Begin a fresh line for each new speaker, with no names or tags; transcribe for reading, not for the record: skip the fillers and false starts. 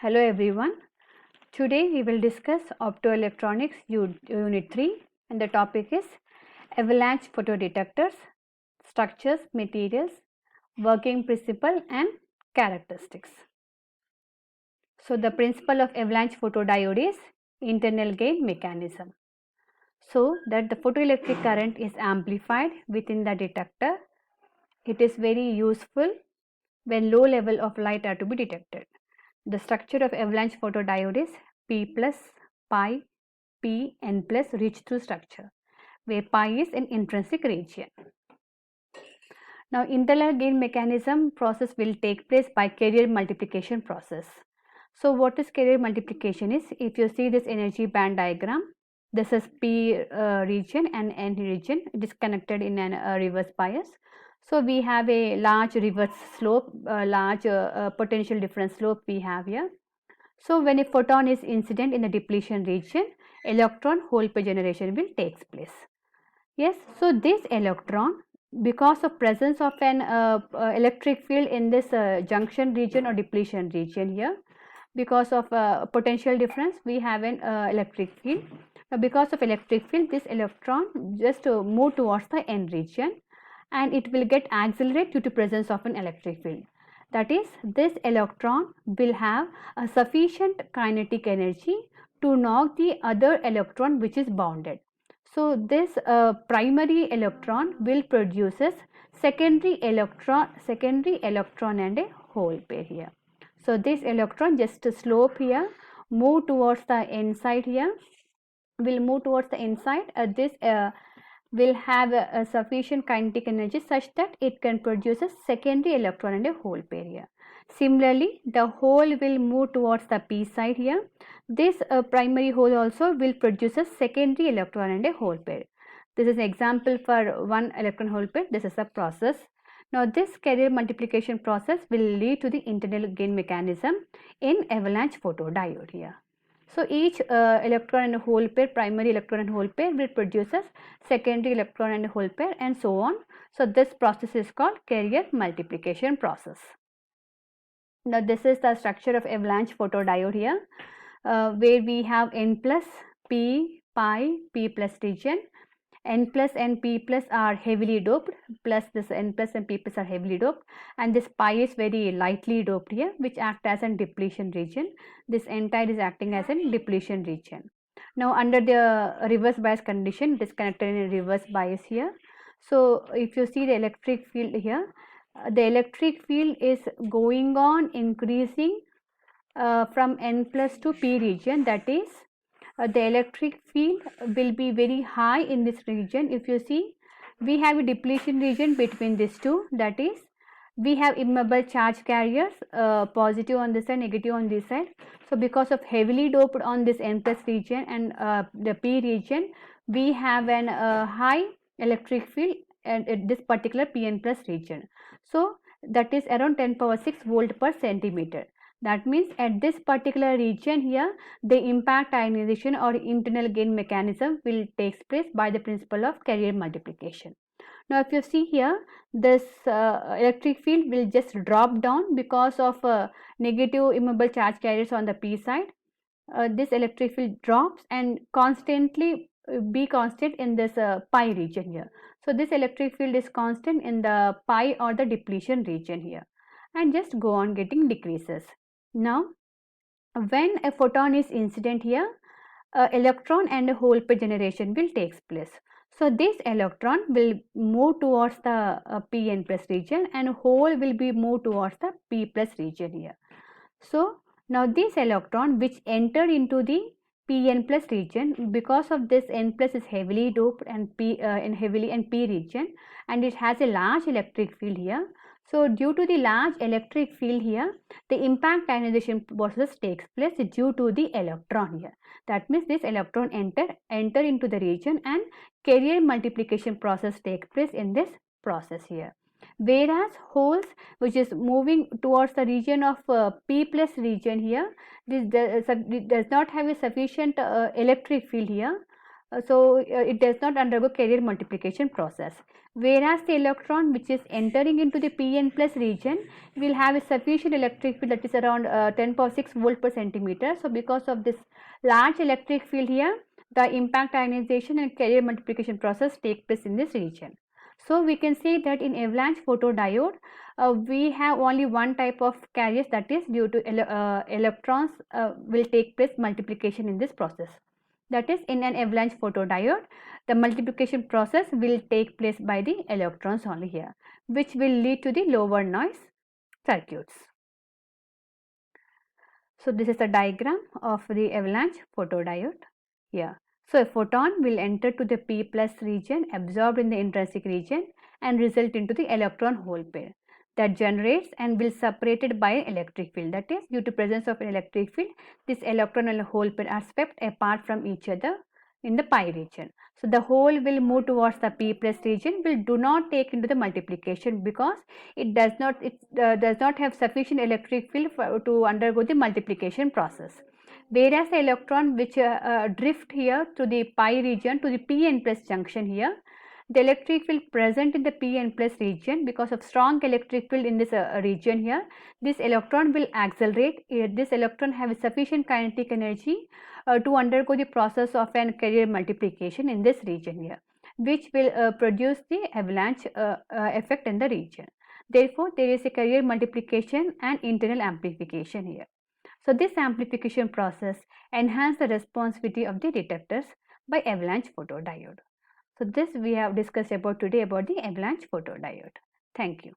Hello everyone. Today we will discuss optoelectronics unit 3 and the topic is avalanche photodetectors, structures, materials, working principle and characteristics. So the principle of avalanche photodiode is internal gain mechanism. So that the photoelectric current is amplified within the detector. It is very useful when low level of light are to be detected. The structure of avalanche photodiode is P plus pi P n plus reach through structure, where pi is an intrinsic region. Now internal gain mechanism process will take place by carrier multiplication process. So what is carrier multiplication is, if you see this energy band diagram, this is P region and N region, it is connected in a reverse bias. So we have a large reverse slope, large potential difference slope we have here. So when a photon is incident in the depletion region, electron hole pair generation will takes place. Yes, so this electron, because of presence of an electric field in this junction region or depletion region here, because of potential difference we have an electric field. Now because of electric field, this electron just move towards the N region and it will get accelerate due to presence of an electric field. That is, this electron will have a sufficient kinetic energy to knock the other electron which is bounded. So this primary electron will produces secondary electron and a hole pair here. So this electron just slope here, move towards the inside here, will move towards the inside. This will have a sufficient kinetic energy such that it can produce a secondary electron and a hole pair here. Similarly, the hole will move towards the p side here. This primary hole also will produce a secondary electron and a hole pair. This is an example for one electron hole pair. This is a process. Now this carrier multiplication process will lead to the internal gain mechanism in avalanche photodiode here. So each electron and hole pair, primary electron and hole pair will produce a secondary electron and hole pair and so on. So this process is called carrier multiplication process. Now this is the structure of avalanche photodiode here, where we have N plus P, pi, P plus region. N plus and P plus are heavily doped, plus this N plus and P plus are heavily doped, and this pi is very lightly doped here, which act as a depletion region. This entire is acting as a depletion region. Now under the reverse bias condition, it is connected in a reverse bias here. So if you see the electric field here, the electric field is going on increasing from N plus to P region, that is the electric field will be very high in this region. If you see, we have a depletion region between these two, that is we have immobile charge carriers, positive on this side, negative on this side. So because of heavily doped on this N plus region and the P region, we have an high electric field at this particular Pn plus region. So that is around 10 power 6 volt per centimeter. That means at this particular region here, the impact ionization or internal gain mechanism will takes place by the principle of carrier multiplication. Now if you see here, this electric field will just drop down because of negative immobile charge carriers on the p side. This electric field drops and constantly be constant in this pi region here. So this electric field is constant in the pi or the depletion region here and just go on getting decreases. Now when a photon is incident here, electron and a hole pair generation will takes place. So this electron will move towards the Pn plus region and hole will be moved towards the P plus region here. So now this electron which entered into the Pn plus region, because of this N plus is heavily doped and P region, and it has a large electric field here. So due to the large electric field here, the impact ionization process takes place due to the electron here. That means this electron enter into the region and carrier multiplication process takes place in this process here. Whereas holes which is moving towards the region of P plus region here, this does not have a sufficient electric field here. it does not undergo carrier multiplication process. Whereas the electron which is entering into the Pn plus region will have a sufficient electric field, that is around 10 power 6 volt per centimeter. So because of this large electric field here, the impact ionization and carrier multiplication process take place in this region. So we can see that in avalanche photodiode, we have only one type of carriers, that is due to electrons will take place multiplication in this process. That is, in an avalanche photodiode, the multiplication process will take place by the electrons only here, which will lead to the lower noise circuits. So this is the diagram of the avalanche photodiode here. So a photon will enter to the P plus region, absorbed in the intrinsic region, and result into the electron hole pair that generates and will separated by an electric field. That is, due to presence of an electric field, this electron and hole pair are swept apart from each other in the pi region. So the hole will move towards the P plus region, will do not take into the multiplication because it does not have sufficient electric field to undergo the multiplication process. Whereas the electron which drift here to the pi region to the Pn plus junction here, the electric field present in the Pn plus region, because of strong electric field in this region here, this electron will accelerate. This electron have sufficient kinetic energy to undergo the process of an carrier multiplication in this region here, which will produce the avalanche effect in the region. Therefore, there is a carrier multiplication and internal amplification here. So this amplification process enhances the responsivity of the detectors by avalanche photodiode. So this we have discussed about today about the avalanche photodiode. Thank you.